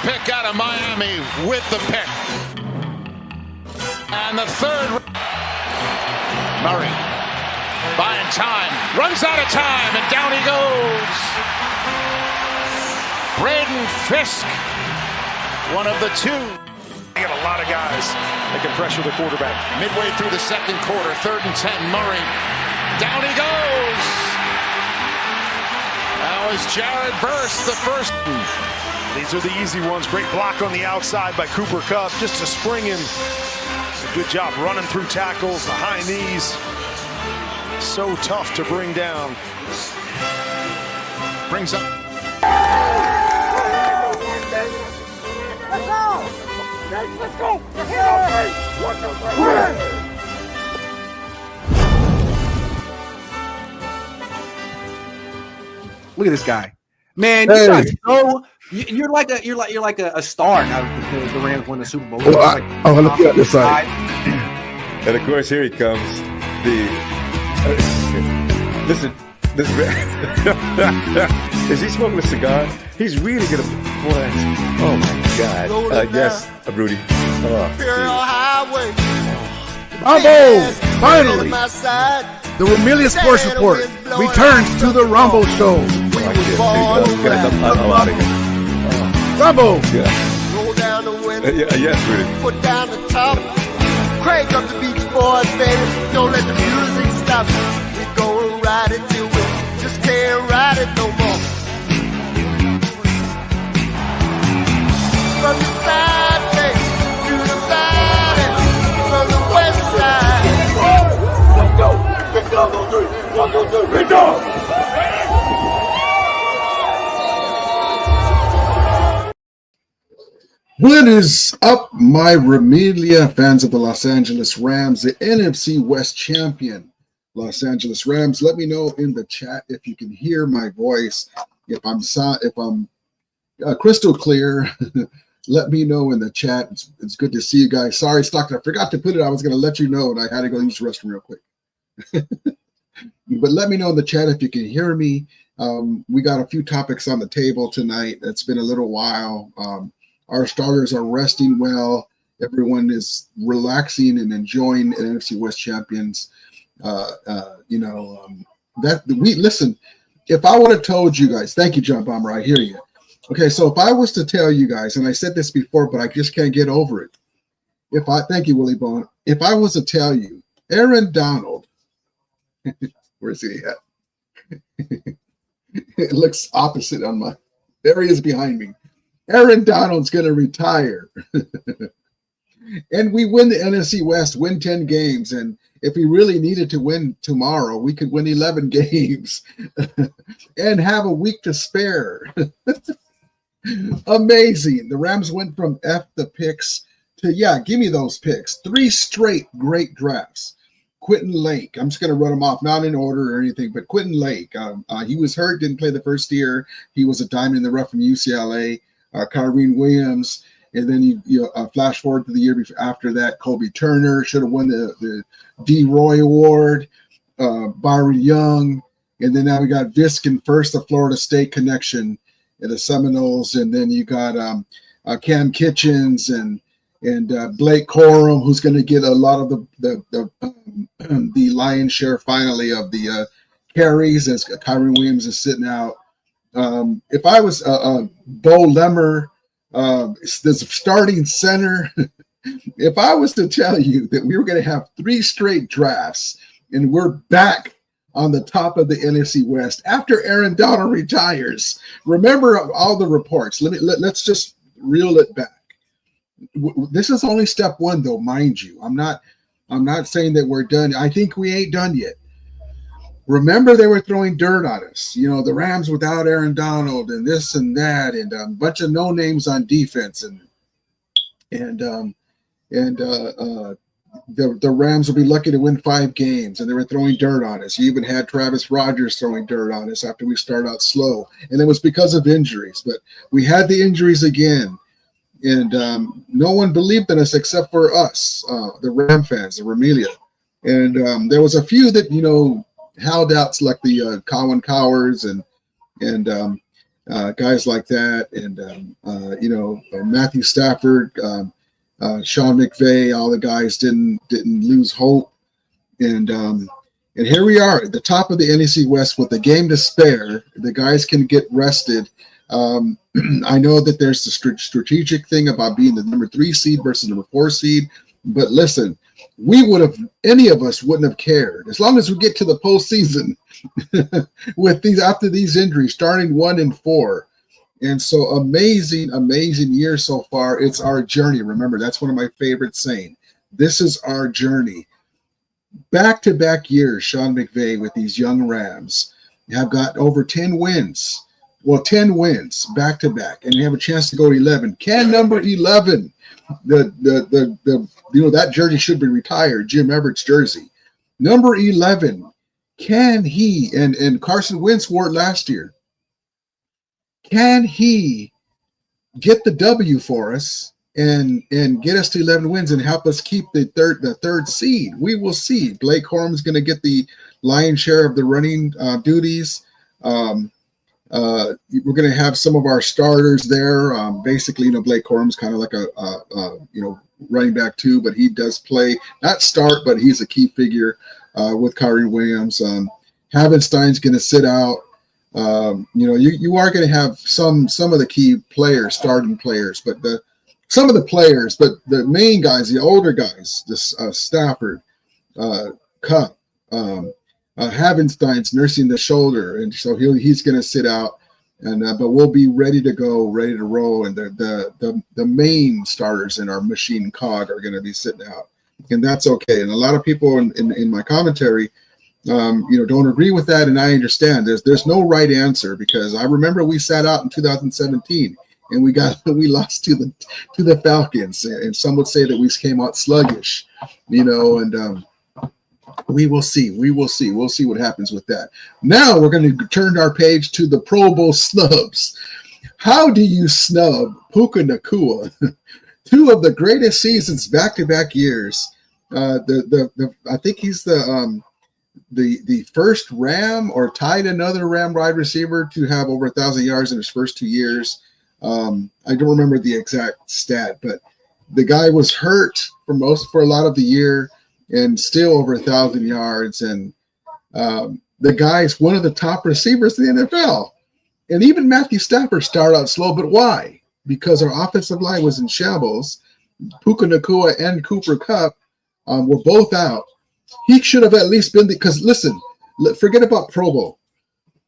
pick out of Miami with the pick. And the third. Murray buying time. Runs out of time, and down he goes. Braden Fisk, one of the two. They got a lot of guys that can pressure the quarterback. Midway through the second quarter, 3rd and 10, Murray. Down he goes. That was Jared Verse, the first. These are the easy ones. Great block on the outside by Cooper Kupp. Just to spring him. Good job running through tackles, the high knees. So tough to bring down. Brings up. Let's go! Look at this guy, man. You guys know you're like a star now. The Rams won the Super Bowl. Look at this side. And of course, here he comes. Listen, this is he smoking a cigar? He's really gonna. What? Oh my God! Yes, Rudy. Rumble! Finally! The Ramilius Sports Report returns to the Rumble Show. Rumble! Yes, Rudy. Put down the top. Crank up the Beach Boys, baby. Don't let the music stop. We gon' ride it till we just can't ride it no more. From the side to the valley, from the west side. Let's go! Let's go! 1, 2, 3, big dog! What is up, my Ramilia fans of the Los Angeles Rams, the NFC West champion Los Angeles Rams? Let me know in the chat if you can hear my voice. If I'm crystal clear, let me know in the chat. It's good to see you guys. Sorry, Stockton, I forgot to put it. I was going to let you know, and I had to go use the restroom real quick. But let me know in the chat if you can hear me. We got a few topics on the table tonight. It's been a little while. Our starters are resting well. Everyone is relaxing and enjoying the NFC West champions. Listen, if I would have told you guys, thank you, John Bomber, I hear you. Okay, so if I was to tell you guys, and I said this before, but I just can't get over it. Thank you, Willie Bone. If I was to tell you, Aaron Donald, where's he at? It looks opposite on my, there he is behind me. Aaron Donald's going to retire. And we win the NFC West, win 10 games. And if we really needed to win tomorrow, we could win 11 games and have a week to spare. Amazing. The Rams went from F the picks to, give me those picks. 3 straight great drafts. Quentin Lake. I'm just going to run them off, not in order or anything, but Quentin Lake. He was hurt, didn't play the first year. He was a diamond in the rough from UCLA. Kyren Williams, and then you flash forward to the year after that, Kobe Turner should have won the D. Roy Award, Byron Young, and then now we got Viskin first, the Florida State connection and the Seminoles, and then you got Cam Kitchens and Blake Corum, who's going to get a lot of the lion's share finally of the carries as Kyren Williams is sitting out. If I was Bo Lemmer, there's a starting center. If I was to tell you that we were going to have 3 straight drafts and we're back on the top of the NFC West after Aaron Donald retires, remember all the reports. Let's just reel it back. This is only step 1, though, mind you. I'm not saying that we're done. I think we ain't done yet. Remember, they were throwing dirt on us. The Rams without Aaron Donald and this and that, and a bunch of no names on defense, and the Rams will be lucky to win 5 games. And they were throwing dirt on us. You even had Travis Rogers throwing dirt on us after we started out slow, and it was because of injuries. But we had the injuries again, and no one believed in us except for us, the Ram fans, the Ramilia, and there was a few that holdouts like the Colin Cowers and guys like that, and Matthew Stafford, Sean McVay, all the guys didn't lose hope, and here we are at the top of the NFC West with a game to spare. The guys can get rested. I know that there's the strategic thing about being the number 3 seed versus number 4 seed, but listen, any of us wouldn't have cared as long as we get to the postseason with after these injuries, starting 1-4. And so amazing year so far. It's our journey. Remember, that's one of my favorite saying. This is our journey. Back-to-back years, Sean McVay with these young Rams have got over 10 wins. Well, 10 wins back-to-back, and you have a chance to go to 11. Can number 11, that jersey should be retired, Jim Everett's jersey. Number 11, can he, and Carson Wentz wore it last year, can he get the W for us and get us to 11 wins and help us keep the third seed? We will see. Blake Corum's going to get the lion's share of the running duties. We're going to have some of our starters there. Basically, Blake Corum's kind of like a running back too, but he does play, not start, but he's a key figure with Kyren Williams. Havenstein's going to sit out. You are going to have some of the key players, starting players, but some of the players, but the main guys, the older guys, this Stafford, Cup, Havenstein's nursing the shoulder, and so he's going to sit out, and but we'll be ready to go, ready to roll, and the main starters in our machine cog are going to be sitting out, and that's okay. And a lot of people in my commentary, don't agree with that, and I understand. There's no right answer, because I remember we sat out in 2017 and we lost to the Falcons, and some would say that we came out sluggish, and we will see. We'll see what happens with that. Now we're going to turn our page to the Pro Bowl snubs. How do you snub Puka Nacua? 2 of the greatest seasons back-to-back years. I think he's the first Ram, or tied another Ram wide receiver to have over 1,000 yards in his first 2 years. I don't remember the exact stat, but the guy was hurt for a lot of the year, and still over 1,000 yards. And the guy's one of the top receivers in the NFL. And even Matthew Stafford started out slow, but why? Because our offensive line was in shambles. Puka Nacua and Cooper Kupp were both out. He should have at least been because listen, forget about Pro Bowl.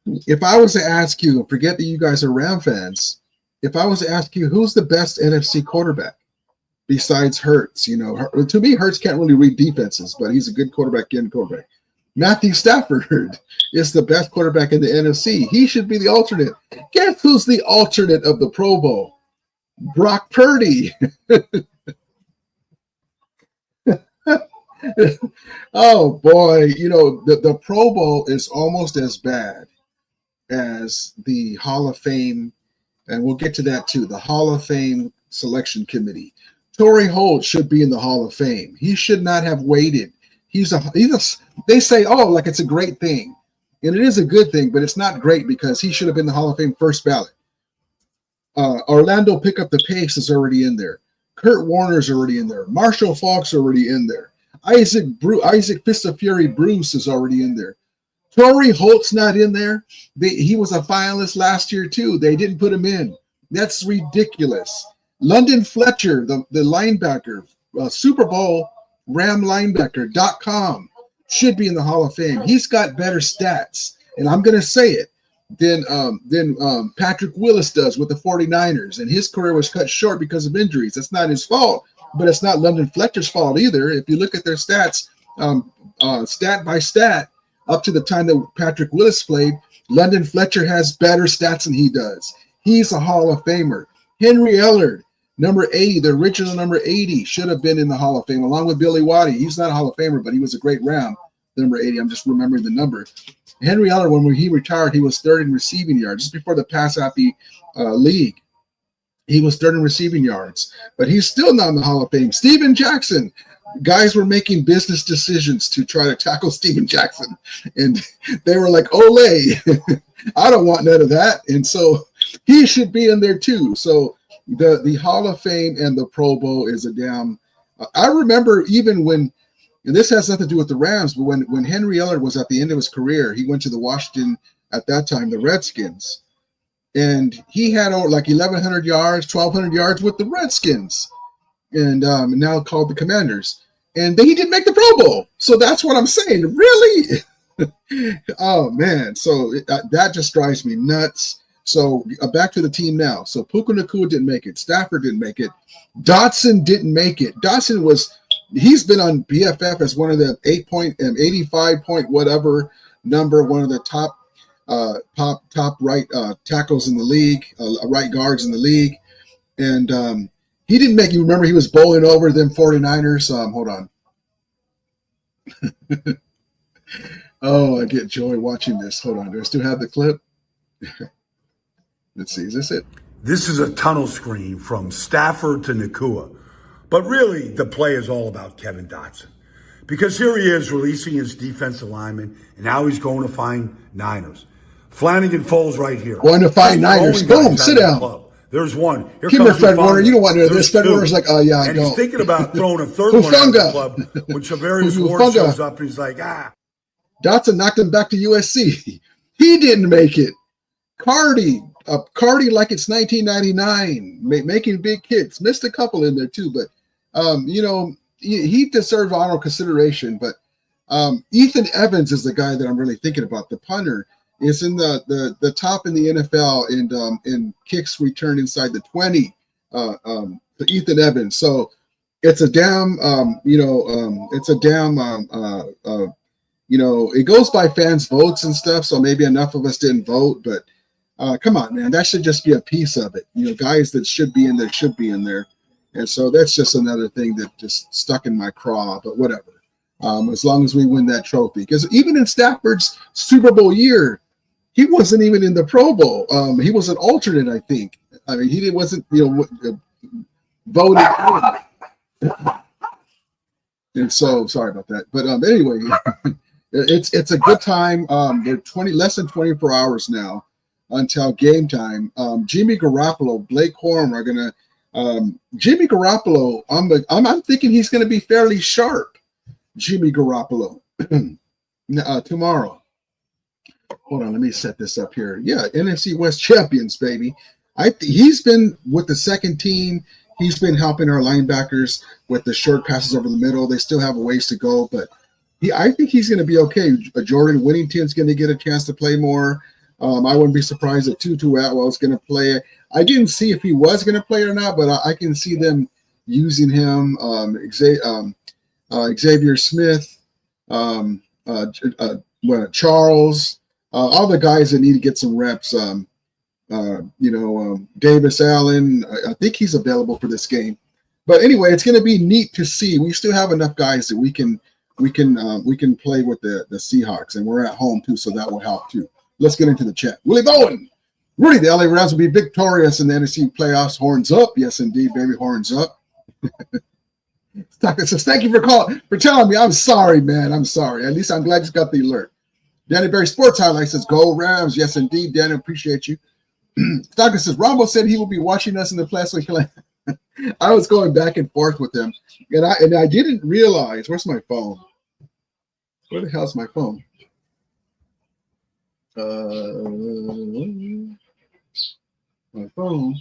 If I was to ask you, forget that you guys are Ram fans, if I was to ask you who's the best NFC quarterback besides Hurts, to me, Hurts can't really read defenses, but he's a good quarterback. Matthew Stafford is the best quarterback in the NFC. He should be the alternate. Guess who's the alternate of the Pro Bowl? Brock Purdy. Oh boy, the Pro Bowl is almost as bad as the Hall of Fame, and we'll get to that too. The Hall of Fame selection committee. Torrey Holt should be in the Hall of Fame. He should not have waited. They say, like it's a great thing, and it is a good thing, but it's not great because he should have been the Hall of Fame first ballot. Orlando Pick Up the Pace is already in there. Kurt Warner's already in there. Marshall Faulk's already in there. Isaac Fist of Fury Bruce is already in there. Torrey Holt's not in there. He was a finalist last year too. They didn't put him in. That's ridiculous. London Fletcher, the linebacker, Super Bowl Ram linebacker.com should be in the Hall of Fame. He's got better stats, and I'm going to say it, than Patrick Willis does with the 49ers, and his career was cut short because of injuries. That's not his fault, but it's not London Fletcher's fault either. If you look at their stats, stat by stat, up to the time that Patrick Willis played, London Fletcher has better stats than he does. He's a Hall of Famer. Henry Ellard, number 80, the original number 80, should have been in the Hall of Fame, along with Billy Waddy. He's not a Hall of Famer, but he was a great Ram, number 80. I'm just remembering the number. Henry Ellard, when he retired, he was third in receiving yards, just before the pass-happy league. He was third in receiving yards, but he's still not in the Hall of Fame. Steven Jackson. Guys were making business decisions to try to tackle Steven Jackson, and they were like, "Ole, I don't want none of that." And so he should be in there too. So the Hall of Fame and the Pro Bowl is a damn. I remember even when, and this has nothing to do with the Rams, but when Henry Ellard was at the end of his career, he went to the Washington, at that time, the Redskins, and he had like 1,100 yards, 1,200 yards with the Redskins, and now called the Commanders. And then he didn't make the Pro Bowl. So that's what I'm saying. Really? Oh, man. So that just drives me nuts. So back to the team now. So Puka Nacua didn't make it. Stafford didn't make it. Dotson didn't make it. Dotson he's been on BFF as one of the 85 point whatever number, one of the top right tackles in the league, right guards in the league. And he didn't make you remember he was bowling over them 49ers. Hold on. Oh, I get joy watching this. Hold on. Do I still have the clip? Let's see. Is this it? This is a tunnel screen from Stafford to Nacua. But really, the play is all about Kevin Dotson. Because here he is releasing his defensive lineman, and now he's going to find Niners. Flanagan falls right here. Going to find Niners. Boom, sit down. There's one. Here comes Fred Warner. You don't want to know this. Fred Warner's like, oh, yeah, I and don't. He's thinking about throwing a third one at the club when Chavarius Ward shows up, and he's like, Dotson knocked him back to USC. He didn't make it. Cardi like it's 1999, making big hits. Missed a couple in there, too, but, he deserved honorable consideration. But Ethan Evans is the guy that I'm really thinking about, the punter. Is in the top in the NFL in kicks returned inside the 20. Ethan Evans. So it's a damn it goes by fans' votes and stuff. So maybe enough of us didn't vote, but come on, man, that should just be a piece of it. Guys that should be in there should be in there, and so that's just another thing that just stuck in my craw. But whatever, as long as we win that trophy, because even in Stafford's Super Bowl year, he wasn't even in the Pro Bowl. He was an alternate, I think. I mean, he wasn't, voted in. And so, sorry about that. But anyway, it's a good time. They're less than 24 hours now until game time. Jimmy Garappolo, Blake Corum are gonna. Jimmy Garappolo, I'm thinking he's gonna be fairly sharp. Jimmy Garappolo tomorrow. Hold on, let me set this up here. Yeah, NFC West champions, baby. He's been with the second team. He's been helping our linebackers with the short passes over the middle. They still have a ways to go, but I think he's going to be okay. Jordan Whittington's going to get a chance to play more. I wouldn't be surprised if Tutu Atwell's going to play. I didn't see if he was going to play or not, but I can see them using him. Xavier Smith, Charles. All the guys that need to get some reps, Davis Allen, I think he's available for this game. But anyway, it's going to be neat to see. We still have enough guys that we can play with the Seahawks, and we're at home too, so that will help too. Let's get into the chat. Willie Bowen, Rudy, the LA Rams will be victorious in the NFC playoffs. Horns up, yes indeed, baby, horns up. Tucker says, thank you for telling me. I'm sorry, man. I'm sorry. At least I'm glad you got the alert. Danny Berry Sports Highlights says, go Rams. Yes, indeed, Danny. Appreciate you. Tucker says, Rambo said he will be watching us in the plastic. I was going back and forth with him, and I didn't realize. Where's my phone? Where the hell's my phone? My phone.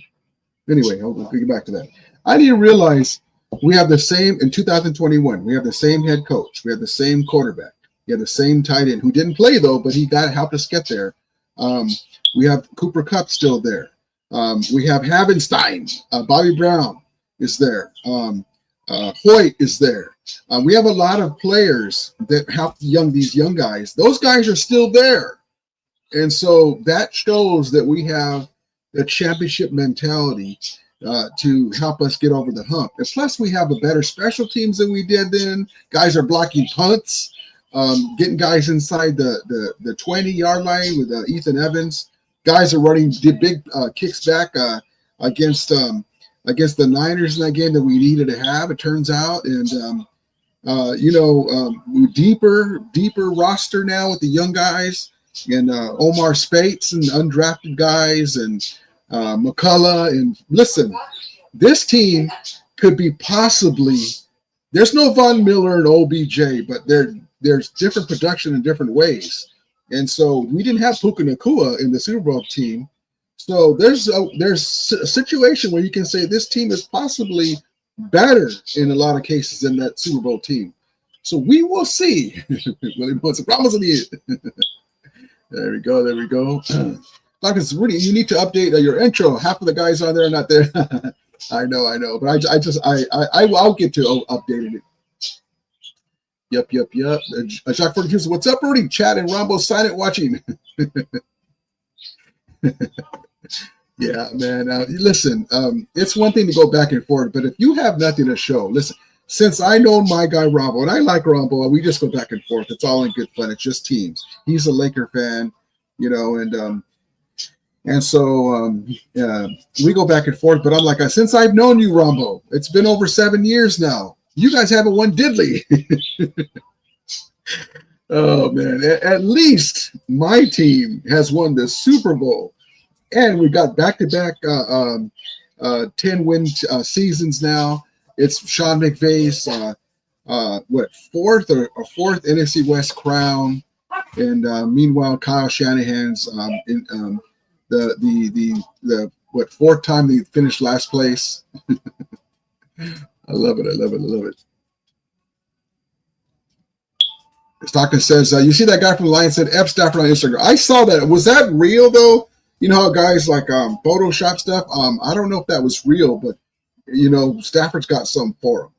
Anyway, I'll get back to that. I didn't realize we have the same in 2021. We have the same head coach. We have the same quarterback. We have the same tight end who didn't play though, but he helped us get there. We have Cooper Kupp still there. We have Havenstein. Bobby Brown is there. Hoyt is there. We have a lot of players that help these young guys. Those guys are still there. And so that shows that we have a championship mentality to help us get over the hump. And plus, we have a better special teams than we did then. Guys are blocking punts, getting guys inside the 20-yard line with Ethan Evans. Guys are running big kicks back against the Niners in that game that we needed to have, it turns out. And, deeper roster now with the young guys and Omar Spates and undrafted guys. And McCullough. And listen, this team could be possibly, there's no Von Miller and OBJ, but there's different production in different ways. And so we didn't have Puka Nacua in the Super Bowl team. So there's a situation where you can say this team is possibly better in a lot of cases than that Super Bowl team. So we will see. Willie puts a promise in the end. There we go. There we go. Marcus, Rudy, you need to update your intro. Half of the guys on there are not there. I know. But I'll get to updating it. Yep. Jacques 42 says, what's up, Rudy? Chad and Rombo silent watching. Yeah, man. Listen, it's one thing to go back and forth, but if you have nothing to show, listen, since I know my guy Rombo, and I like Rombo, we just go back and forth. It's all in good fun. It's just teams. He's a Laker fan, and so we go back and forth. But I'm like, since I've known you, Rombo, it's been over 7 years now. You guys haven't won diddly. Oh, man. At least my team has won the Super Bowl. And we got back-to-back 10-win seasons now. It's Sean McVay's fourth NFC West crown, and meanwhile Kyle Shanahan's the fourth time they finished last place. I love it. Stockton says, you see that guy from the Lions said F Stafford on Instagram. I saw that. Was that real though? You know how guys like Photoshop stuff? I don't know if that was real, but Stafford's got some for him.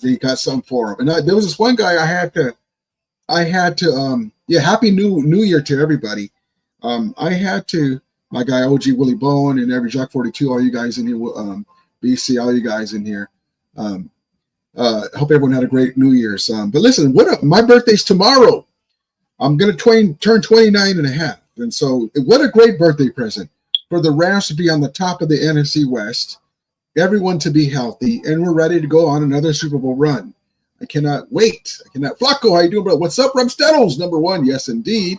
He got some for him. And there was this one guy I had to Happy New Year to everybody. I had to, my guy OG Willie Bowen and every Jock 42, all you guys in here, BC, all you guys in here. Hope everyone had a great New Year's. But listen, my birthday's tomorrow. I'm going to turn 29 and a half. And so what a great birthday present for the Rams to be on the top of the NFC West, everyone to be healthy, and we're ready to go on another Super Bowl run. I cannot wait. Flacco, how you doing, bro? What's up, Rum Stettles? Number one, yes, indeed.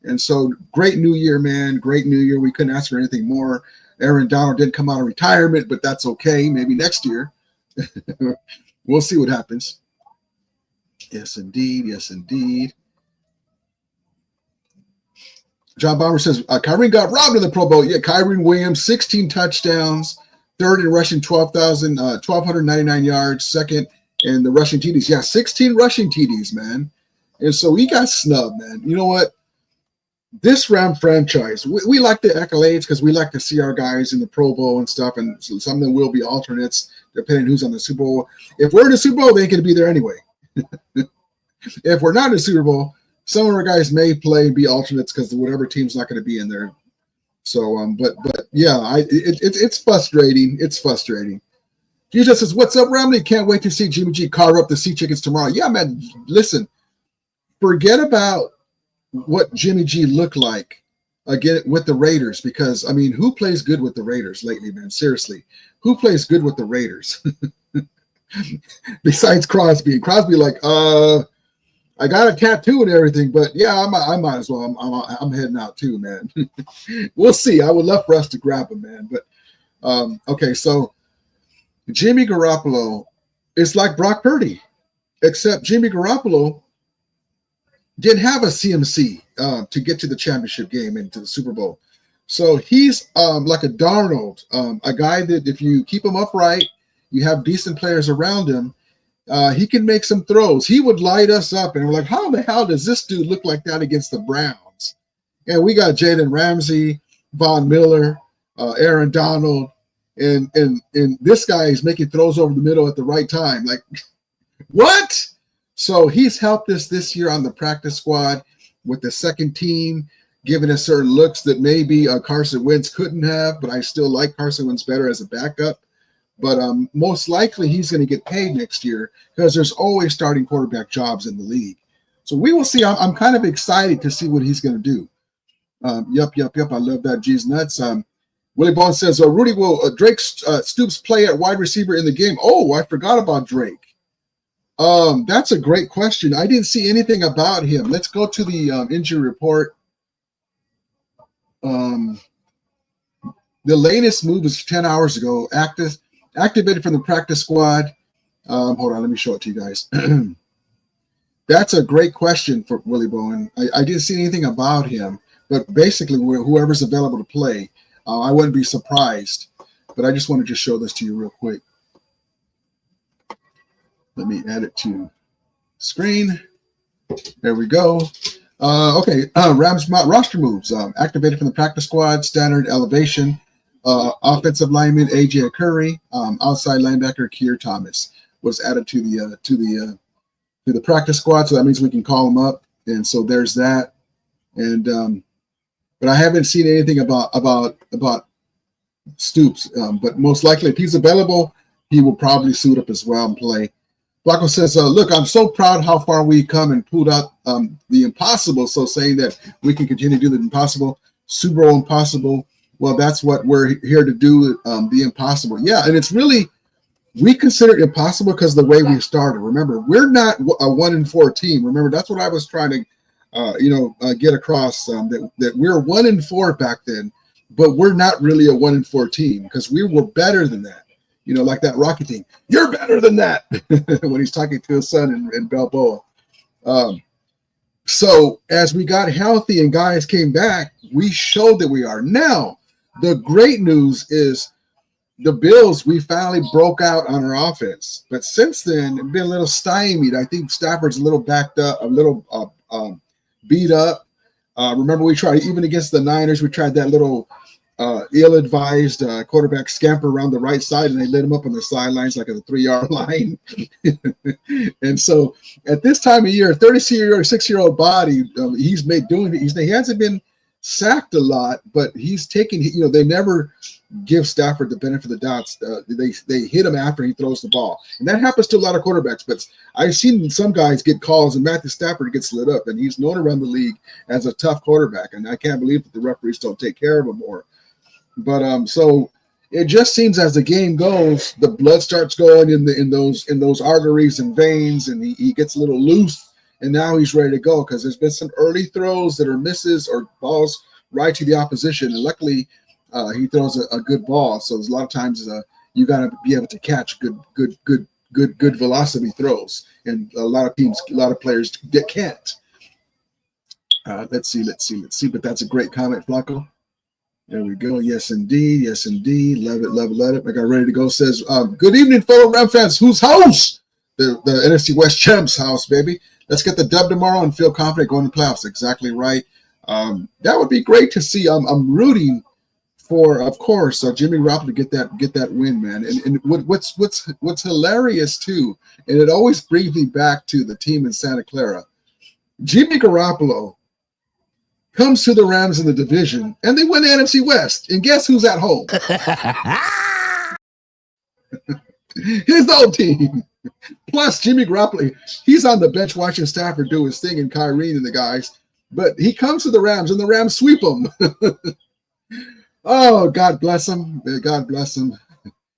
And so great New Year, man. Great New Year. We couldn't ask for anything more. Aaron Donald didn't come out of retirement, but that's okay. Maybe next year. We'll see what happens. Yes, indeed. John Bomber says, Kyren got robbed in the Pro Bowl. Yeah, Kyren Williams, 16 touchdowns, third in rushing, 1,299 yards, second in the rushing TDs. Yeah, 16 rushing TDs, man. And so he got snubbed, man. You know what? This Ram franchise, we like the accolades because we like to see our guys in the Pro Bowl and stuff, and so some of them will be alternates depending who's on the Super Bowl. If we're in the Super Bowl, they ain't going to be there anyway. If we're not in the Super Bowl, some of our guys may play and be alternates because whatever team's not going to be in there. So, but yeah, it's frustrating. It's frustrating. Jesus says, "What's up, Romney? Can't wait to see Jimmy G carve up the sea chickens tomorrow." Yeah, man. Listen, forget about what Jimmy G looked like again with the Raiders, because I mean, who plays good with the Raiders lately, man? Seriously, who plays good with the Raiders besides Crosby? And Crosby, like, I got a tattoo and everything, but yeah, I might as well. I'm heading out too, man. We'll see. I would love for us to grab him, man. But okay, so Jimmy Garappolo is like Brock Purdy, except Jimmy Garappolo didn't have a CMC to get to the championship game and to the Super Bowl. So he's like a Darnold, a guy that if you keep him upright, you have decent players around him, he can make some throws. He would light us up, and we're like, how the hell does this dude look like that against the Browns? And we got Jalen Ramsey, Von Miller, Aaron Donald, and this guy is making throws over the middle at the right time. Like, what? So he's helped us this year on the practice squad with the second team, giving us certain looks that maybe Carson Wentz couldn't have, but I still like Carson Wentz better as a backup. But most likely he's going to get paid next year because there's always starting quarterback jobs in the league. So we will see. I'm kind of excited to see what he's going to do. Yup. I love that. G's nuts. Willie Bond says, Rudy, will Drake Stoops play at wide receiver in the game? Oh, I forgot about Drake. That's a great question. I didn't see anything about him. Let's go to the injury report. The latest move is 10 hours ago. Activated from the practice squad. Hold on, let me show it to you guys. That's a great question for Willie Bowen. I didn't see anything about him, but basically, whoever's available to play, I wouldn't be surprised. But I just wanted to show this to you real quick. Let me add it to screen. There we go. Okay, Rams roster moves. Activated from the practice squad, standard elevation. Offensive lineman AJ Curry, outside linebacker Keir Thomas was added to the practice squad, so that means we can call him up. And so there's that. And but I haven't seen anything about Stoops. But most likely, if he's available, he will probably suit up as well and play. Flacco says, look, I'm so proud how far we come and pulled out the impossible. So saying that we can continue to do the impossible, Super Bowl impossible. Well, that's what we're here to do, the impossible. Yeah, and it's really, we consider it impossible because of the way we started. Remember, we're not a 1-4 team. Remember, that's what I was trying to, get across, that we're 1-4 back then, but we're not really a 1-4 team because we were better than that. You know, like that Rocky thing. You're better than that when he's talking to his son in Balboa. So as we got healthy and guys came back, we showed that we are. Now, the great news is the Bills, we finally broke out on our offense. But since then, it's been a little stymied. I think Stafford's a little backed up, a little beat up. Remember, we tried, even against the Niners, we tried that little ill-advised quarterback scamper around the right side, and they lit him up on the sidelines like a 3-yard line. And so at this time of year, 36-year-old body, he hasn't been sacked a lot, but he's taking, they never give Stafford the benefit of the doubt. They hit him after he throws the ball. And that happens to a lot of quarterbacks, but I've seen some guys get calls, and Matthew Stafford gets lit up, and he's known around the league as a tough quarterback, and I can't believe that the referees don't take care of him more. But so it just seems as the game goes, the blood starts going in those arteries and veins, and he gets a little loose, and now he's ready to go because there's been some early throws that are misses or balls right to the opposition, and luckily he throws a good ball. So there's a lot of times you got to be able to catch good velocity throws, and a lot of players can't. Let's see. But that's a great comment, Flacco. There we go. Yes, indeed. Love it. I got ready to go. Says, good evening, fellow Ram fans. Whose house? The NFC West champs' house, baby. Let's get the dub tomorrow and feel confident going to playoffs. Exactly right. That would be great to see. I'm rooting for, of course, Jimmy Garappolo to get that win, man. And what's hilarious too, and it always brings me back to the team in Santa Clara. Jimmy Garappolo comes to the Rams in the division, and they win the NFC West. And guess who's at home? His old team. Plus, Jimmy Garappolo, he's on the bench watching Stafford do his thing and Kyren and the guys. But he comes to the Rams, and the Rams sweep him. Oh, God bless him. God bless him.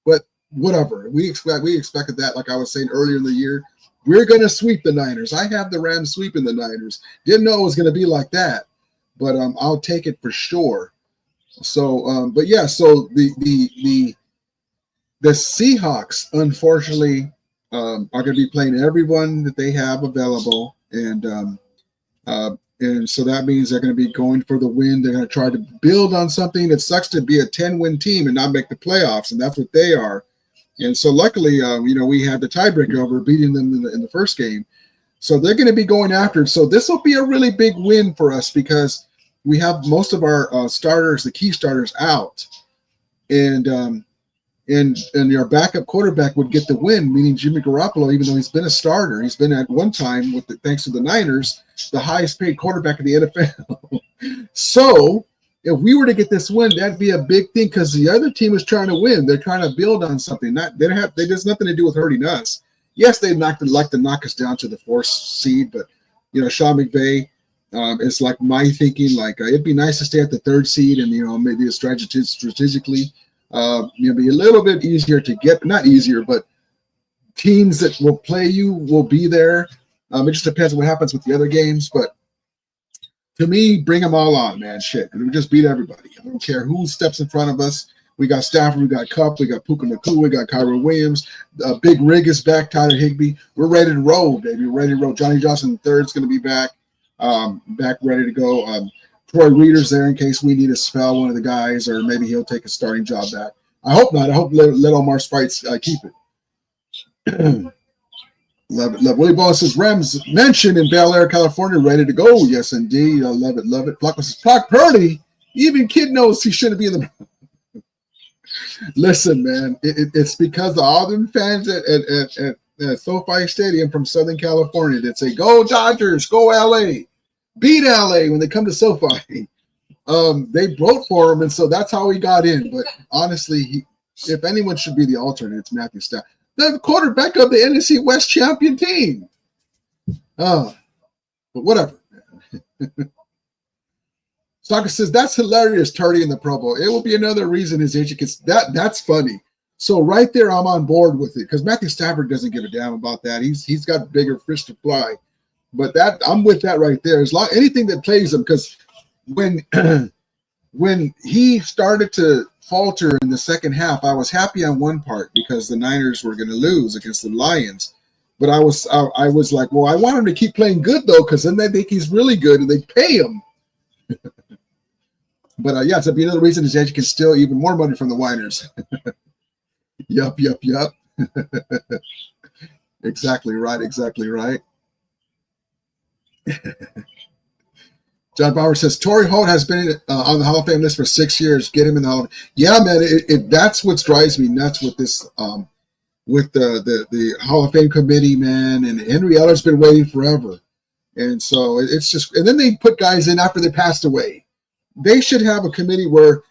But whatever. We expected that, like I was saying earlier in the year. We're going to sweep the Niners. I have the Rams sweeping the Niners. Didn't know it was going to be like that. But I'll take it for sure. So, but yeah. So the Seahawks, unfortunately, are going to be playing everyone that they have available, and so that means they're going to be going for the win. They're going to try to build on something. It sucks to be a 10-win team and not make the playoffs, and that's what they are. And so, luckily, we had the tiebreaker over beating them in the first game. So they're going to be going after it. So this will be a really big win for us because we have most of our starters, the key starters, out, and your backup quarterback would get the win, meaning Jimmy Garappolo, even though he's been a starter, he's been at one time thanks to the Niners, the highest paid quarterback in the NFL. So if we were to get this win, that'd be a big thing because the other team is trying to win. They're trying to build on something. There's nothing to do with hurting us. Yes, they'd like to knock us down to the 4th seed, but Sean McVay. It's like my thinking, it'd be nice to stay at the 3rd seed and, maybe strategically, be a little bit easier to get, not easier, but teams that will play you will be there. It just depends on what happens with the other games. But To me, bring them all on, man. Shit, we just beat everybody. I don't care who steps in front of us. We got Stafford, we got Cup, we got Puka Nakua, we got Kyren Williams. Big Rig is back, Tyler Higbee. We're ready to roll, baby. We're ready to roll. Johnny Johnson III is going to be back, ready to go. Troy Reader's there in case we need to spell one of the guys, or maybe he'll take a starting job back. I hope not. I hope let Omar Sprites keep it. Love it. Willie Ball says, Rams mentioned in Bel Air, California, ready to go. Yes, indeed. I love it. Love it. Flacco says, Brock Purdy, even kid knows he shouldn't be in the. Listen, man, it's because the Auburn fans at SoFi Stadium from Southern California that say, go Dodgers, go LA, beat LA when they come to SoFi. They vote for him, and so that's how he got in. But honestly, if anyone should be the alternate, it's Matthew Stafford, the quarterback of the NFC West champion team. But whatever. Stalker says, that's hilarious, Tardy in the Pro Bowl. It will be another reason his agent gets that's funny. So right there, I'm on board with it because Matthew Stafford doesn't give a damn about that. He's got bigger fish to fly. But that I'm with that right there. As long anything that plays him, because when he started to falter in the second half, I was happy on one part because the Niners were going to lose against the Lions. But I was like, well, I want him to keep playing good though, because then they think he's really good and they pay him. But yeah, it's be another reason his agent can steal even more money from the Winers. Yup. Exactly right. John Bauer says, Torrey Holt has been on the Hall of Fame list for 6 years. Get him in the Hall of Fame. Yeah, man, that's what drives me nuts with this, with the Hall of Fame committee, man. And Henry Eller's been waiting forever. And so it's just, and then they put guys in after they passed away. They should have a committee where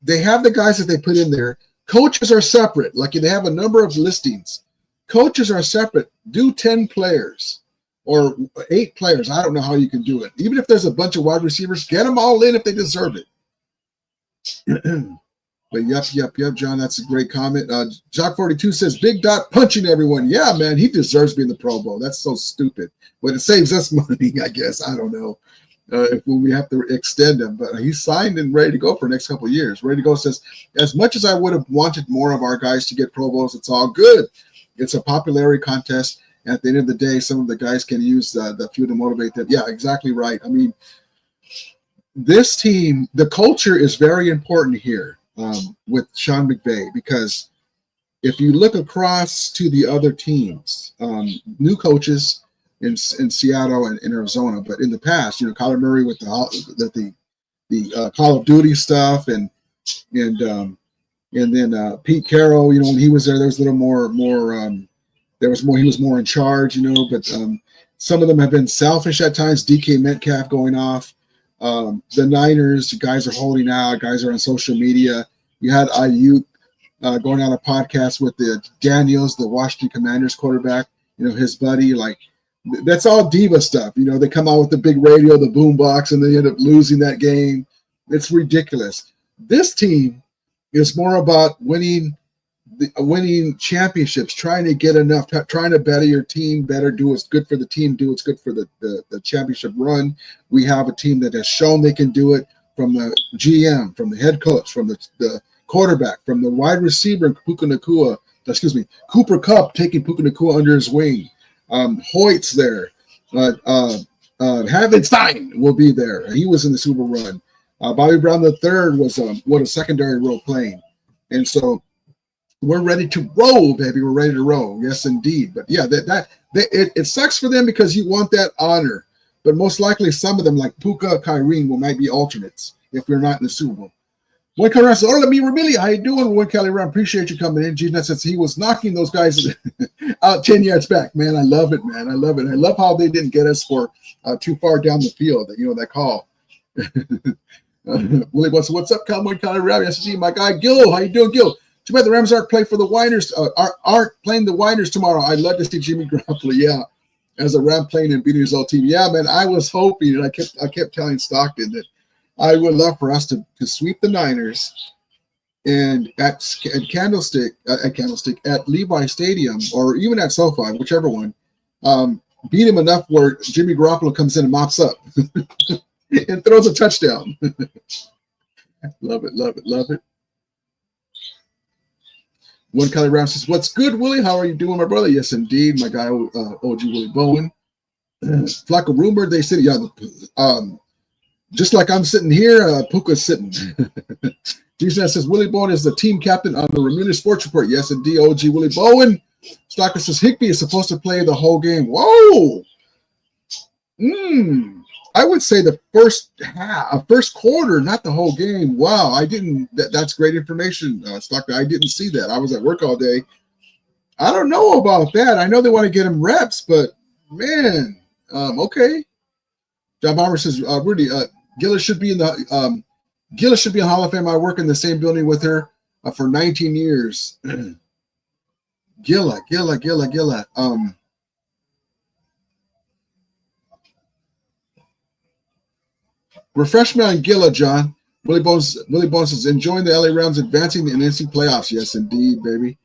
they have the guys that they put in there. Coaches are separate. Like they have a number of listings. Coaches are separate. Do 10 players or 8 players. I don't know how you can do it. Even if there's a bunch of wide receivers, get them all in if they deserve it. But yep, John, that's a great comment. Jock42 says, Big Dot punching everyone. Yeah, man, he deserves to be in the Pro Bowl. That's so stupid. But it saves us money, I guess. I don't know if we have to extend him. But he's signed and ready to go for the next couple of years. Ready to go says, as much as I would have wanted more of our guys to get Pro Bowls, it's all good. It's a popularity contest. At the end of the day, some of the guys can use the few to motivate them. Yeah, exactly right. I mean, this team, the culture is very important here with Sean McVay, because if you look across to the other teams, new coaches in Seattle and in Arizona, but in the past, Kyler Murray with the Call of Duty stuff, and then Pete Carroll, when he was there was a little more. There was more. He was more in charge, but some of them have been selfish at times. DK Metcalf going off. The Niners, guys are holding out. Guys are on social media. You had Ayuk going on a podcast with the Daniels, the Washington Commanders quarterback. His buddy. Like, that's all diva stuff. They come out with the big radio, the boom box, and they end up losing that game. It's ridiculous. This team is more about winning championships, trying to get enough, trying to better your team, do what's good for the team, do what's good for the championship run. We have a team that has shown they can do it, from the GM, from the head coach, from the quarterback, from the wide receiver, Cooper Kupp taking Puka Nakua under his wing. Hoyt's there. Havenstein will be there. He was in the Super run. Bobby Brown III was a secondary role playing. And so we're ready to roll, baby. We're ready to roll. Yes, indeed. But yeah, it sucks for them because you want that honor. But most likely some of them, like Puka, Kyren, might be alternates if we're not in the Super Bowl. One Kelly Ram says, "Oh, let me Remilly. How you doing, One Kelly Ram? Appreciate you coming in." Gene says he was knocking those guys out 10 yards back. Man, I love it, man. I love it. I love how they didn't get us for too far down the field. That call. Willie wants, what's up, Cowboy Kelly Ram? Yes, see my guy Gil. How you doing, Gil? Too bad the Rams aren't playing for the Winers. Aren't playing the Winers tomorrow. I'd love to see Jimmy Garappolo. Yeah, as a Ram playing and beating his old team. Yeah, man. I was hoping, and I kept telling Stockton that I would love for us to sweep the Niners, and at Candlestick, at Levi Stadium, or even at SoFi, whichever one, beat him enough where Jimmy Garappolo comes in and mops up. and throws a touchdown. Love it, love it, love it. One Kyler Ram says, "What's good, Willie? How are you doing, my brother?" Yes, indeed, my guy, OG Willie Bowen. Flacco rumor, they said, yeah, just like I'm sitting here, Puka's sitting. Jason says, Willie Bowen is the team captain on the Remuner Sports Report. Yes, indeed, OG Willie Bowen. Stocker says, Higbee is supposed to play the whole game. Whoa! I would say the first quarter, not the whole game. Wow, I didn't. That's great information, Stocker. I didn't see that. I was at work all day. I don't know about that. I know they want to get him reps, but man, okay. John Bomber says, Rudy, Gillis should be in the Gillis should be in Hall of Fame. I work in the same building with her for 19 years. Gilla. Refresh me on Gilla, John. Willie Bones is enjoying the LA Rams advancing in NC playoffs. Yes, indeed, baby.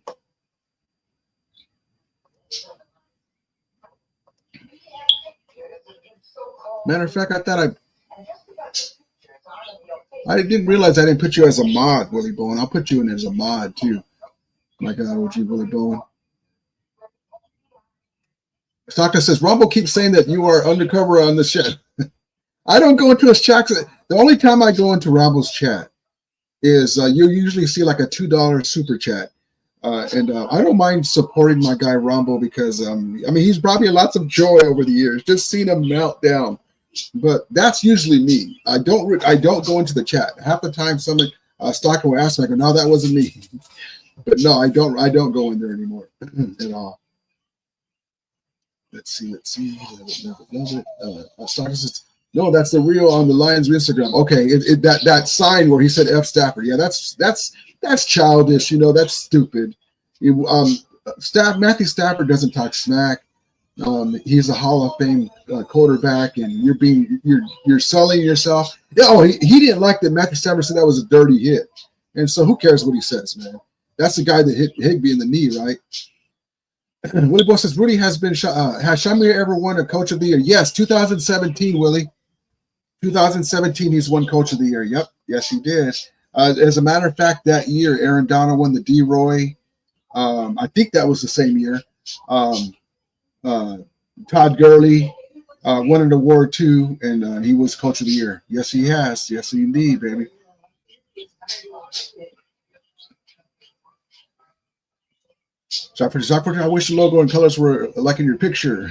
Matter of fact, I thought I didn't realize I didn't put you as a mod, Willie Bowen. I'll put you in as a mod too. My God, OG Willie Bowen. Stockton says, Rumble keeps saying that you are undercover on the chat. I don't go into his chat. The only time I go into Rumble's chat is you usually see like a $2 super chat. And I don't mind supporting my guy Rumble because, I mean, he's brought me lots of joy over the years. Just seeing him melt down. But that's usually me. I don't go into the chat. Half the time somebody Stocker will ask me, I go, no, that wasn't me. But no, I don't go in there anymore at all. Let's see. Love it. Stocker says, no, that's the real on the Lions Instagram. Okay, that sign where he said F Stafford. Yeah, that's childish. You know, that's stupid. Matthew Stafford doesn't talk smack. He's a Hall of Fame quarterback, and you're selling yourself. Oh, he didn't like that Matthew Stafford said that was a dirty hit, and so who cares what he says, man? That's the guy that hit Higbee in the knee, right? Willie Boy says Rudy has Shamir ever won a Coach of the Year? Yes, 2017, Willie. 2017, he's won Coach of the Year. Yep, yes, he did. As a matter of fact, that year, Aaron Donald won the D-Roy. I think that was the same year. Todd Gurley won an award too, and he was Coach of the Year. Yes, he has. Yes, indeed, baby. Stafford, I wish the logo and colors were like in your picture.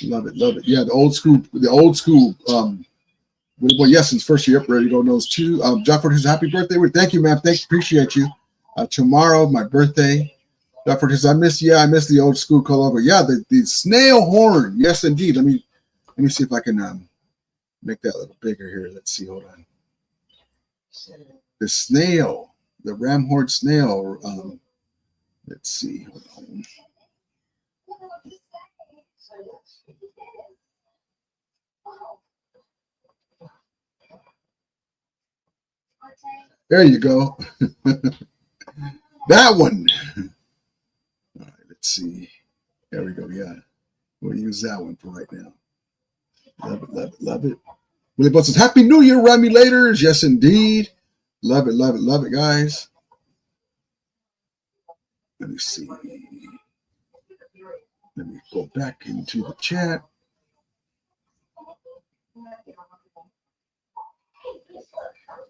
Love it. Yeah, the old school. Well, yes, since first year up, ready to go knows too. Jofford says, happy birthday. Thank you, man. Appreciate you. Tomorrow, my birthday. Jofford says, I miss the old school logo. Yeah, the snail horn. Yes, indeed. Let me see if I can make that a little bigger here. Let's see. Hold on. The snail, the ram horn snail. Let's see. Hold on. There you go. That one. All right, let's see. There we go. Yeah. We'll use that one for right now. Love it. Willie Butts says, Happy New Year, Ramulators. Yes, indeed. Love it, guys. Let me see. Let me go back into the chat.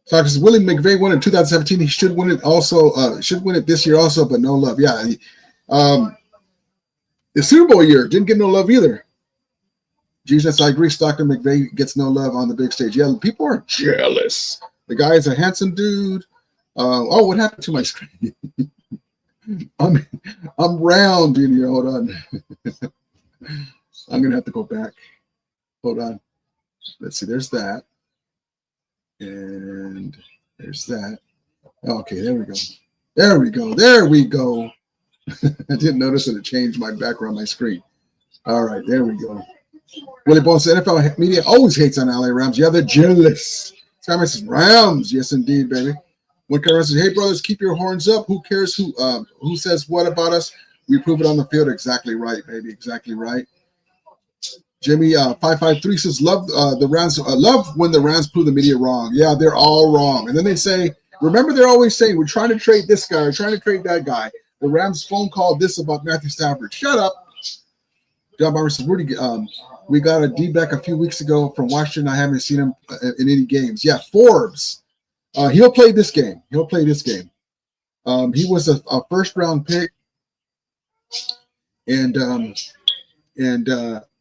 So because Willie McVay won in 2017, he should win it also. Should win it this year also, but no love. Yeah, the Super Bowl year didn't get no love either. Jesus, I agree. Stockton McVay gets no love on the big stage. Yeah, people are jealous. The guy is a handsome dude. Oh, what happened to my screen? I'm round in here. Hold on. I'm gonna have to go back. Hold on. Let's see. There's that. And there's that. Okay, there we go. I didn't notice that it changed my background, my screen. All right, there we go. Willie Bones, NFL media always hates on LA Rams. Yeah, they're jealous. Simon says, Rams. Yes, indeed, baby. One Kyren says, hey, brothers, keep your horns up. Who cares who says what about us? We prove it on the field. Exactly right, baby. Exactly right. Jimmy 553 says, love the Rams. Love when the Rams prove the media wrong. Yeah, they're all wrong. And then they say, remember, they're always saying, we're trying to trade this guy, we're trying to trade that guy. The Rams phone called this about Matthew Stafford. Shut up. John Barber says, Rudy, we got a D-back a few weeks ago from Washington. I haven't seen him in any games. Yeah, Forbes. He'll play this game. He was a first-round pick. And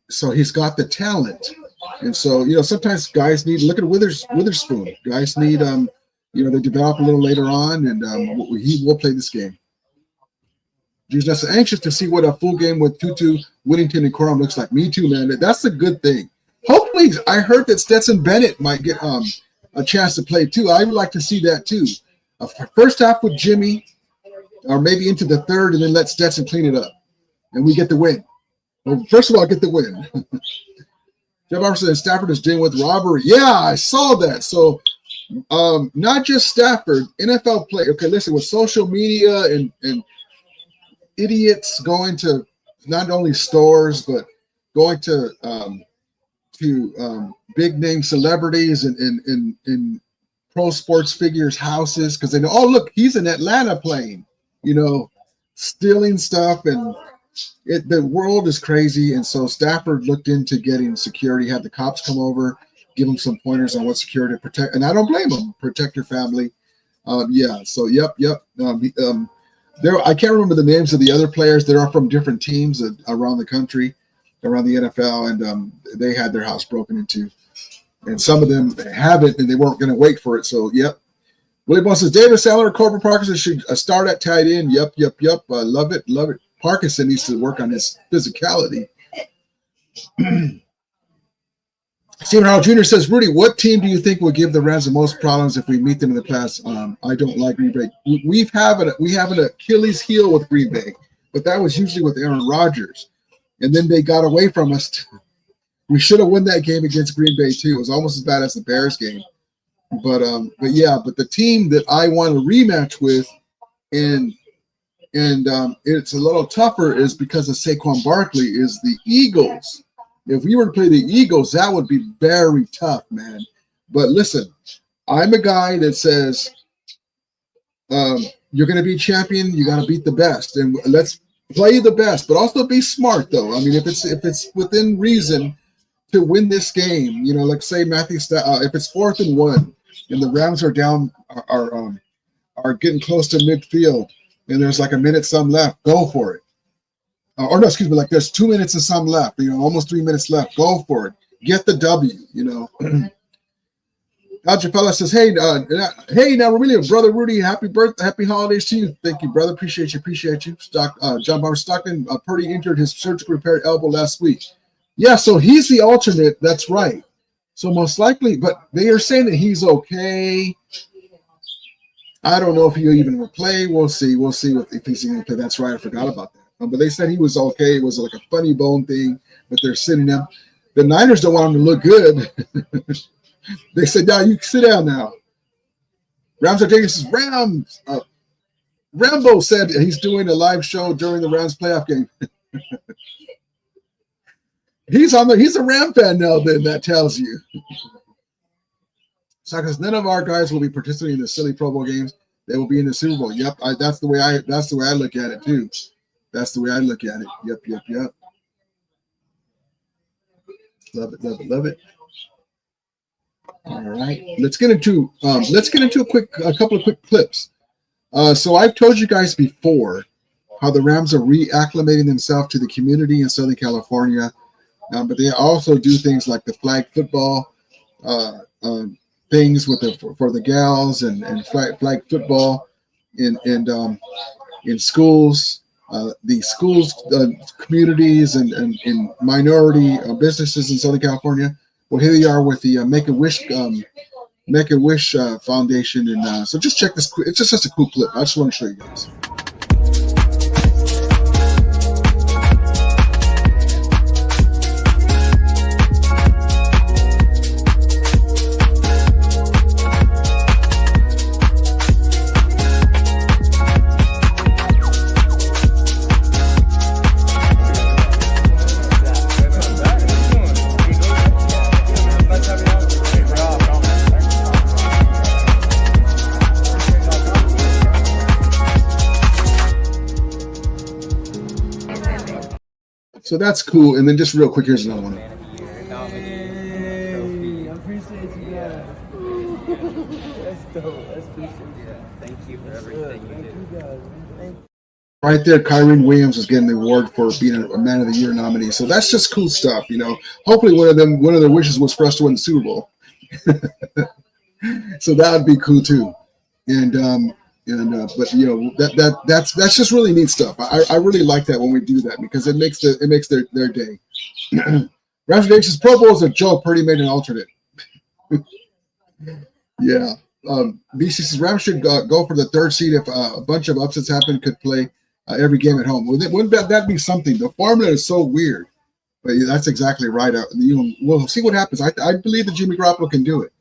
so he's got the talent. And so, sometimes guys need, look at Witherspoon. Guys need, they develop a little later on, and he will play this game. He's just anxious to see what a full game with Tutu, Whittington, and Corum looks like. Me too, man. That's a good thing. Hopefully, I heard that Stetson Bennett might get a chance to play too. I would like to see that too. First half with Jimmy, or maybe into the third, and then let Stetson clean it up, and we get the win. Well, first of all, get the win. Jeff Robertson and Stafford is dealing with robbery. Yeah, I saw that. So, not just Stafford, NFL play. Okay, listen, with social media and idiots going to not only stores but going to big name celebrities and pro sports figures' houses because they know, oh look, he's in Atlanta playing, stealing stuff, and the world is crazy. And so Stafford looked into getting security, had the cops come over, give him some pointers on what security to protect, and I don't blame him. Protect your family. So yep. I can't remember the names of the other players that are from different teams around the country, around the NFL, and they had their house broken into. And some of them haven't, and they weren't going to wait for it. So, yep. Willie Bone says, David Sandler or Corbin Parkinson should start at tight end. Yep. Love it. Parkinson needs to work on his physicality. Stephen Howell Jr. says, Rudy, what team do you think will give the Rams the most problems if we meet them in the playoffs? I don't like Green Bay. We have an Achilles heel with Green Bay, but that was usually with Aaron Rodgers. And then they got away from us. We should have won that game against Green Bay too. It was almost as bad as the Bears game. But the team that I want to rematch with, and it's a little tougher, is because of Saquon Barkley, is the Eagles. If we were to play the Eagles, that would be very tough, man. But listen, I'm a guy that says you're going to be champion, you got to beat the best, and let's play the best, but also be smart, though. I mean, if it's within reason to win this game, like say if it's 4th and 1, and the Rams are down, are getting close to midfield, and there's like a minute some left, go for it. Like there's 2 minutes and some left, almost 3 minutes left. Go for it. Get the W, Algefella says, hey, now, Romilio, brother Rudy, happy birthday, happy holidays to you. Thank you, brother. Appreciate you. John Barber Stockton, Purdy injured his surgically repaired elbow last week. Yeah, so he's the alternate. That's right. So most likely, but they are saying that he's okay. I don't know if he'll even play. We'll see if he's going to play. That's right. I forgot about that. But they said he was okay. It was like a funny bone thing, but they're sitting him. The Niners don't want him to look good. They said, "No, you can sit down now." Rams Rodriguez says, Rambo said he's doing a live show during the Rams playoff game. He's a Ram fan now. Then that tells you. So because none of our guys will be participating in the silly Pro Bowl games, they will be in the Super Bowl. Yep, that's the way I look at it too. That's the way I look at it. Yep. Love it. All right, let's get into a couple of quick clips. So I've told you guys before how the Rams are reacclimating themselves to the community in Southern California, but they also do things like the flag football things for the gals and flag football in schools. The schools, communities, and minority businesses in Southern California. Well, here they are with the Make-A-Wish Foundation, and so just check this. It's just such a cool clip. I just want to show you guys. So that's cool. And then just real quick, here's another one. I appreciate you guys. That's dope. That's appreciate you. Thank you for everything you do. Right there, Kyren Williams is getting the award for being a Man of the Year nominee. So that's just cool stuff, you know. Hopefully one of their wishes was for us to win the Super Bowl. So that would be cool too. But you know, that's just really neat stuff. I really like that when we do that because it makes their day. Ramsey Davis' Pro Bowl is a joke. Purdy made an alternate. Yeah. BCC's Rams should go for the third seed if a bunch of upsets happen. Could play every game at home. Wouldn't that be something? The formula is so weird, but that's exactly right. We'll see what happens. I believe that Jimmy Garappolo can do it.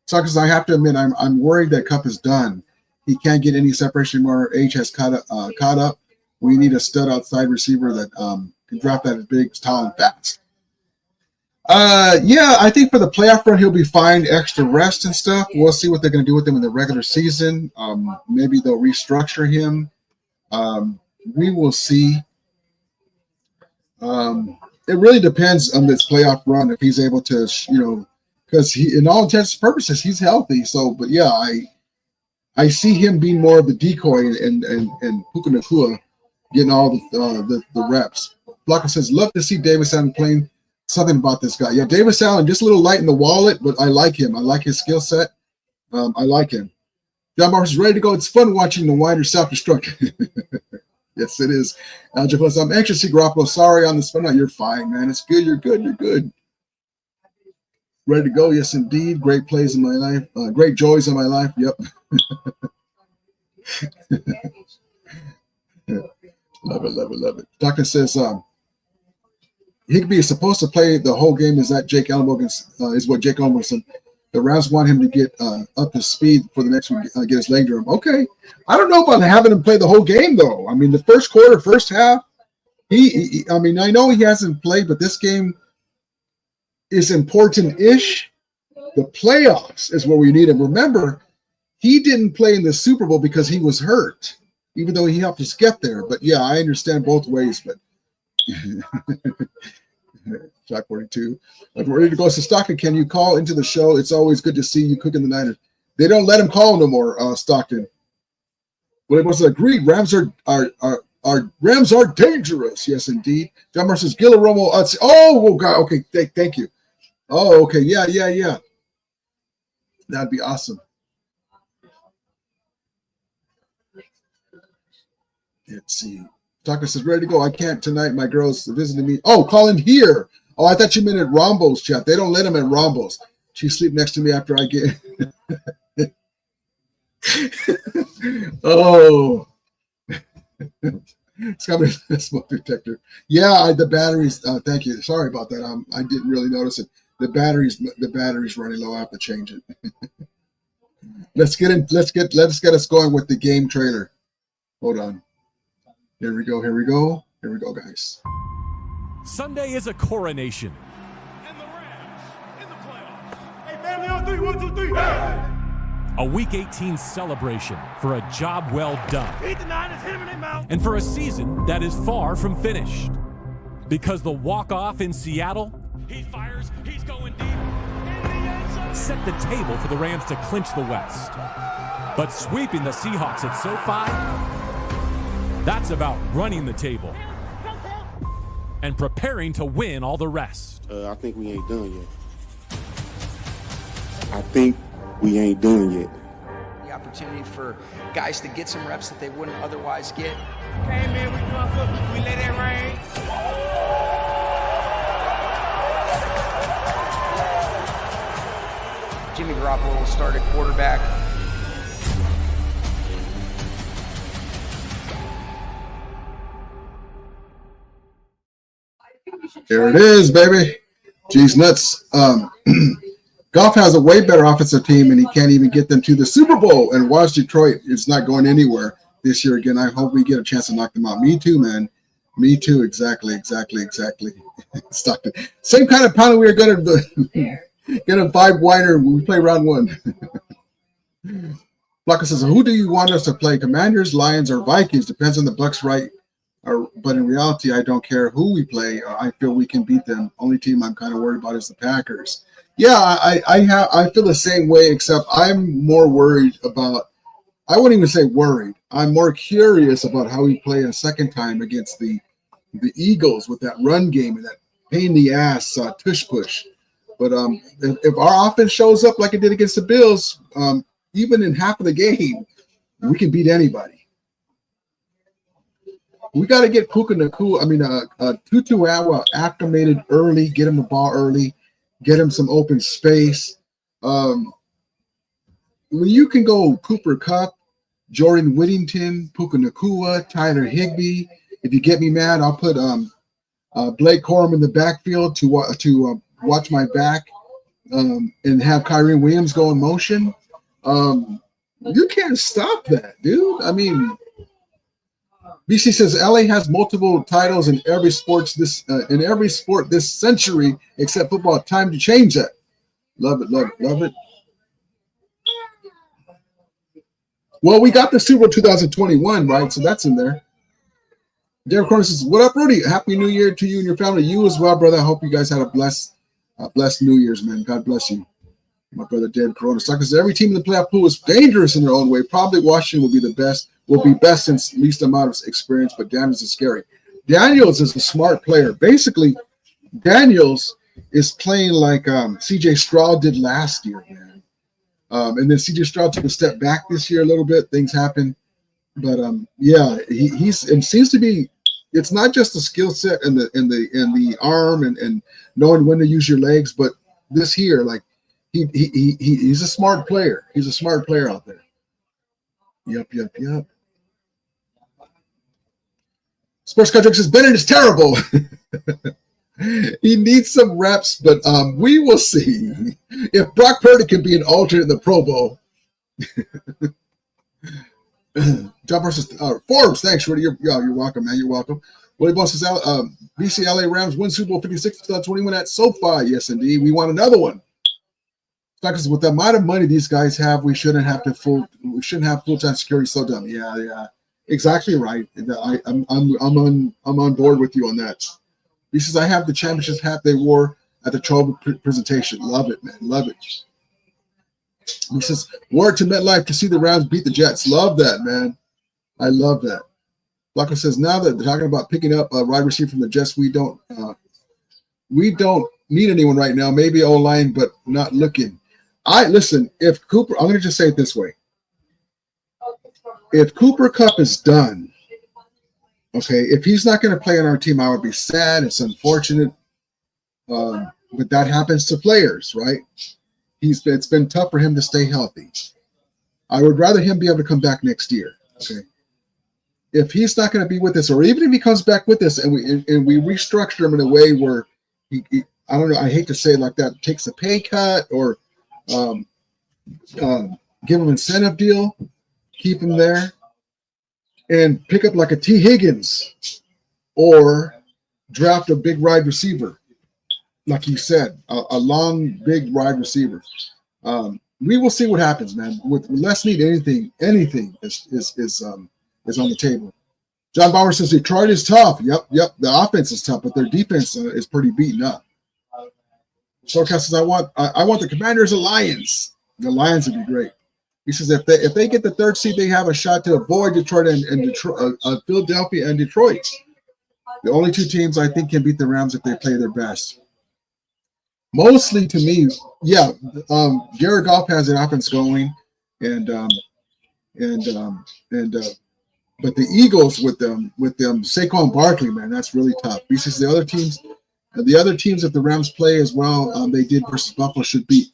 So, because I have to admit, I'm worried that Cup is done. He can't get any separation more. Age has caught up. We need a stud outside receiver that can drop that big, tall, and fast. Yeah, I think for the playoff run, he'll be fine. Extra rest and stuff. We'll see what they're going to do with him in the regular season. Maybe they'll restructure him. We will see. It really depends on this playoff run if he's able to, you know, because he, in all intents and purposes, he's healthy. So, but yeah, I see him being more of the decoy and Puka Nakua getting all the reps. Flocka says, love to see Davis Allen playing. Something about this guy. Yeah, Davis Allen, just a little light in the wallet, but I like him. I like his skill set. I like him. John Morris is ready to go. It's fun watching the wider self-destruct. Yes, it is. Jeff, I'm anxious to see Garoppolo. Sorry on the spin. No, you're fine, man. It's good. You're good. You're good. Ready to go. Yes, indeed. Great plays in my life. Great joys in my life. Yep. Love it. Doctor says, Higbee is supposed to play the whole game. Is that Jake Ellenbogen? Is what Jake Ellenbogen said. The Rams want him to get up to speed for the next one, get his leg to him. Okay. I don't know about having him play the whole game, though. I mean, the first quarter, first half, I mean, I know he hasn't played, but this game is important-ish. The playoffs is where we need him. Remember, he didn't play in the Super Bowl because he was hurt, even though he helped us get there. But, yeah, I understand both ways, but Shot 42. I'm ready to go. So Stockton, can you call into the show? It's always good to see you cooking the Niners. They don't let him call no more, Stockton. Well, it was agreed. Rams are dangerous. Yes, indeed. John Murphy says Gilromo. Oh, God. Okay, thank you. Oh, okay. Yeah. That'd be awesome. Let's see. Tucker says, ready to go. I can't tonight. My girl's visiting me. Oh, call in here. Oh, I thought you meant at Rombo's chat. They don't let him at Rombo's. She sleep next to me after I get. Oh. It's got a smoke detector. Yeah, the batteries. Thank you. Sorry about that. I didn't really notice it. The battery's running low. I have to change it. Let's get us going with the game trailer. Hold on. Here we go, guys. Sunday is a coronation. And the Rams in the playoffs. Hey, family on 3, 1, 2, 3. A Week 18 celebration for a job well done. Beat the Niners, hit him in their mouth. And for a season that is far from finished. Because the walk-off in Seattle, He fires, he's going deep. In the end zone. set the table for the Rams to clinch the West. But sweeping the Seahawks at SoFi, that's about running the table and preparing to win all the rest. I think we ain't done yet. The opportunity for guys to get some reps that they wouldn't otherwise get. Came in, we drunk up, we let it rain. Jimmy Garappolo started quarterback. There it is, baby. Geez, nuts. Goff has a way better offensive team, and he can't even get them to the Super Bowl. And watch Detroit. It's not going anywhere this year again. I hope we get a chance to knock them out. Me too, man. Me too. Exactly. Stockton. Same kind of pounding we were going to get a 5-wider when we play round 1. Flocka says, who do you want us to play? Commanders, Lions, or Vikings? Depends on the Bucks' right But in reality, I don't care who we play. I feel we can beat them. Only team I'm kind of worried about is the Packers. Yeah, I feel the same way, except I'm more worried about. I wouldn't even say worried. I'm more curious about how we play a second time against the Eagles with that run game and that pain in the ass tush push. But if our offense shows up like it did against the Bills, even in half of the game, we can beat anybody. We got to get Puka Nacua, Tutu Atwell acclimated early, get him the ball early, get him some open space. When you can go Cooper Kupp, Jordan Whittington, Puka Nacua, Tyler Higbee. If you get me mad, I'll put Blake Corum in the backfield to watch my back and have Kyren Williams go in motion. You can't stop that, dude. I mean, BC says LA has multiple titles in every sport this century except football. Time to change that. Love it, love it, love it. Well, we got the Super Bowl 2021, right? So that's in there. Derek Cronin says, "What up, Rudy? Happy New Year to you and your family. You as well, brother. I hope you guys had a blessed New Year's, man. God bless you." My brother David Corona says every team in the playoff pool is dangerous in their own way. Probably Washington will be best since least amount of experience, but Daniels is scary. Daniels is a smart player. Basically, Daniels is playing like CJ Stroud did last year, man. And then CJ Stroud took a step back this year a little bit. Things happen. But he's it seems to be. It's not just the skill set and the arm and knowing when to use your legs, but this here, like he's a smart player. He's a smart player out there. Yep. Sports Contract says Bennett is terrible. He needs some reps, but we will see. If Brock Purdy can be an alternate in the Pro Bowl. John versus Forbes, thanks, Rudy. You're welcome, man. You're welcome. Willie Boss says BC LA Rams win Super Bowl 56 2021 at SoFi. Yes, indeed. We want another one. Because with the amount of money these guys have, we shouldn't have full-time security. So dumb. Yeah. Exactly right. I'm on board with you on that. He says I have the championship hat they wore at the 12 presentation. Love it, man. Love it. He says, word to MetLife to see the Rams beat the Jets. Love that, man. I love that. Blanco says, now that they're talking about picking up a wide receiver from the Jets, we don't need anyone right now. Maybe O-line, but not looking. Listen, if Cooper, I'm going to just say it this way. If Cooper Kupp is done, okay, if he's not going to play on our team, I would be sad. It's unfortunate. But that happens to players, right? It's been tough for him to stay healthy. I would rather him be able to come back next year. Okay. If he's not going to be with us, or even if he comes back with us and we restructure him in a way where he I don't know, I hate to say it like that, takes a pay cut or give him an incentive deal, keep him there, and pick up like a T. Higgins or draft a big wide receiver. Like you said, a long, big wide receiver. We will see what happens, man. With less need, anything is on the table. John Bauer says Detroit is tough. Yep. The offense is tough, but their defense is pretty beaten up. Forecast says I want the Commanders and Lions. The Lions would be great. He says if they get the third seed, they have a shot to avoid Detroit and Detroit, Philadelphia and Detroit. The only two teams I think can beat the Rams if they play their best. Mostly to me, yeah. Jared Goff has an offense going, but the Eagles with them Saquon Barkley, man, that's really tough. He says the other teams if the Rams play as well, they did versus Buffalo should beat.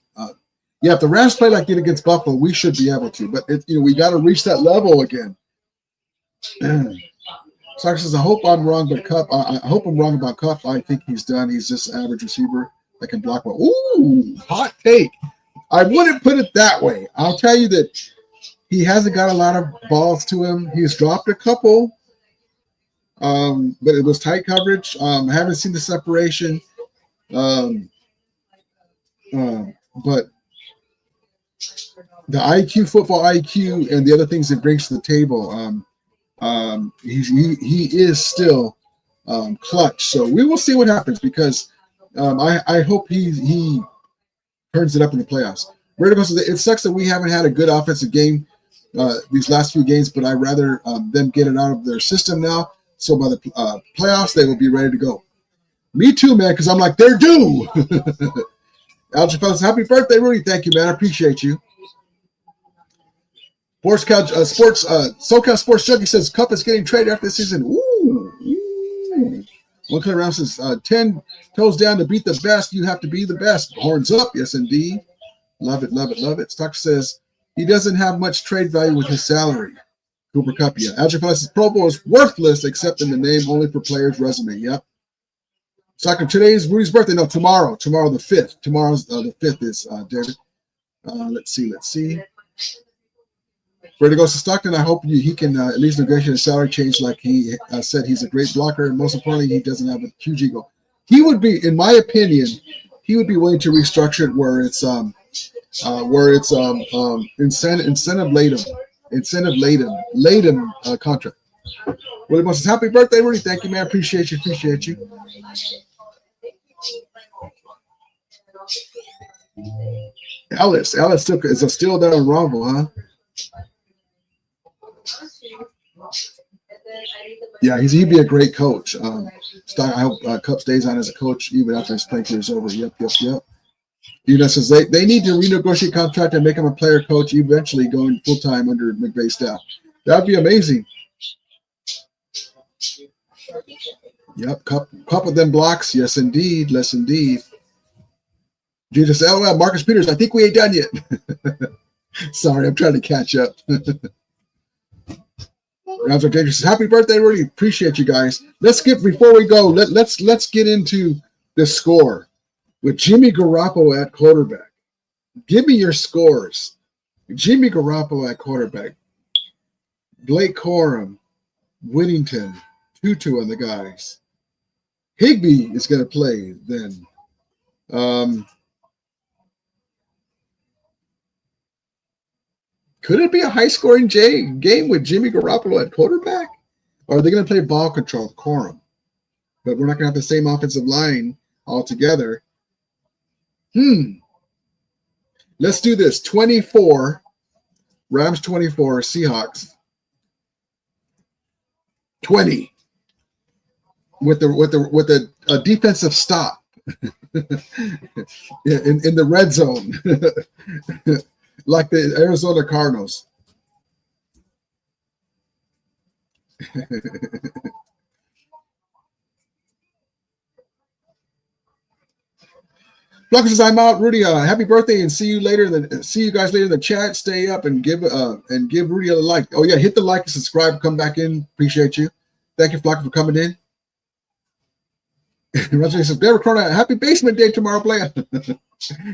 If the Rams play like they did against Buffalo, we should be able to. But we got to reach that level again. Sark says I hope I'm wrong, but Kupp. I hope I'm wrong about Kupp. I think he's done. He's just an average receiver that can block well. Ooh, hot take. I wouldn't put it that way. I'll tell you that he hasn't got a lot of balls to him. He's dropped a couple, but it was tight coverage. I haven't seen the separation, but the football IQ, and the other things it brings to the table. He is still clutch. So we will see what happens because I hope he turns it up in the playoffs. Vertigo says it sucks that we haven't had a good offensive game these last few games, but I'd rather them get it out of their system now. So by the playoffs, they will be ready to go. Me too, man, because I'm like, they're due. Algie Fellas, happy birthday, Rudy. Thank you, man. I appreciate you. SoCal Sports Junkie says Cup is getting traded after this season. Ooh. One Clay Ram says 10 toes down to beat the best. You have to be the best. Horns up. Yes, indeed. Love it, love it, love it. Stock says he doesn't have much trade value with his salary. Cooper Cup, yeah. Algie Fellas says Pro Bowl is worthless except in the name, only for players' resume. Yep. Stockton, today's Rudy's birthday. No, tomorrow. Tomorrow the 5th. Tomorrow's the 5th is David. Let's see. Ready to go to Stockton. I hope he can at least negotiate a salary change like he said. He's a great blocker, and most importantly, he doesn't have a huge ego. He would be, in my opinion, he would be willing to restructure it where it's incentive laden contract. Willie says, happy birthday, Rudy. Thank you, man. Appreciate you. Alice still is still down in Romville, huh? Yeah, he'd be a great coach. I hope Cup stays on as a coach even after his playing career is over. Yep. Says they need to renegotiate contract and make him a player coach, eventually going full time under McVay's staff. That'd be amazing. Yep, cup of them blocks. Yes, indeed. Jesus, LOL, Marcus Peters. I think we ain't done yet. Sorry, I'm trying to catch up. Happy birthday, Rudy. Appreciate you guys. Before we go, let's get into the score with Jimmy Garappolo at quarterback. Give me your scores. Jimmy Garappolo at quarterback. Blake Corum, Whittington, Tutu on the guys. Higbee is going to play then. Could it be a high-scoring game with Jimmy Garappolo at quarterback? Or are they going to play ball control with Corum? But we're not going to have the same offensive line altogether. Let's do this. 24. Rams 24. Seahawks 20. With a defensive stop in the red zone. Like the Arizona Cardinals. Flucker says, I'm out. Rudy, happy birthday and see you guys later in the chat. Stay up and give Rudy a like. Oh yeah, hit the like and subscribe. Come back in. Appreciate you. Thank you, Flucker, for coming in. Roger says, Derek Corona, happy basement day tomorrow, player.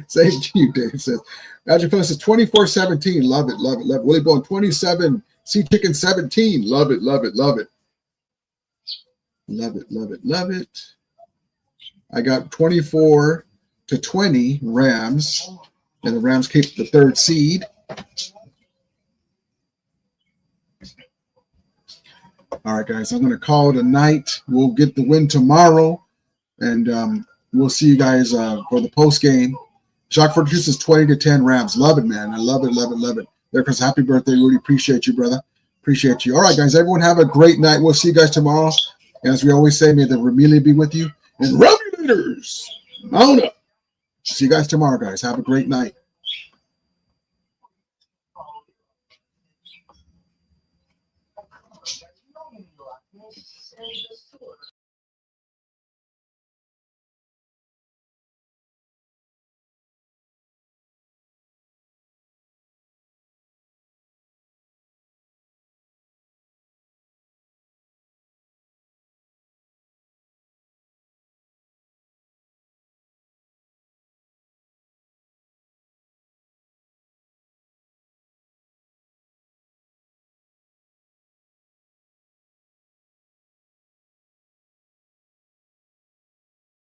Same to you, Dave says. Roger Phillips says 24-17. Love it. Willie Bone 27. Sea Chicken 17. Love it. I got 24-20 Rams, and the Rams keep the 3rd seed. All right, guys, I'm going to call it a night. We'll get the win tomorrow, and we'll see you guys for the post game. Shock for Juice is 20-10 Rams. Love it, man. I love it. There, Chris, happy birthday, Rudy. Appreciate you, brother. Appreciate you. All right, guys, everyone have a great night. We'll see you guys tomorrow. As we always say, may the Ramelia be with you. And Ramulators, mount up. See you guys tomorrow, guys. Have a great night.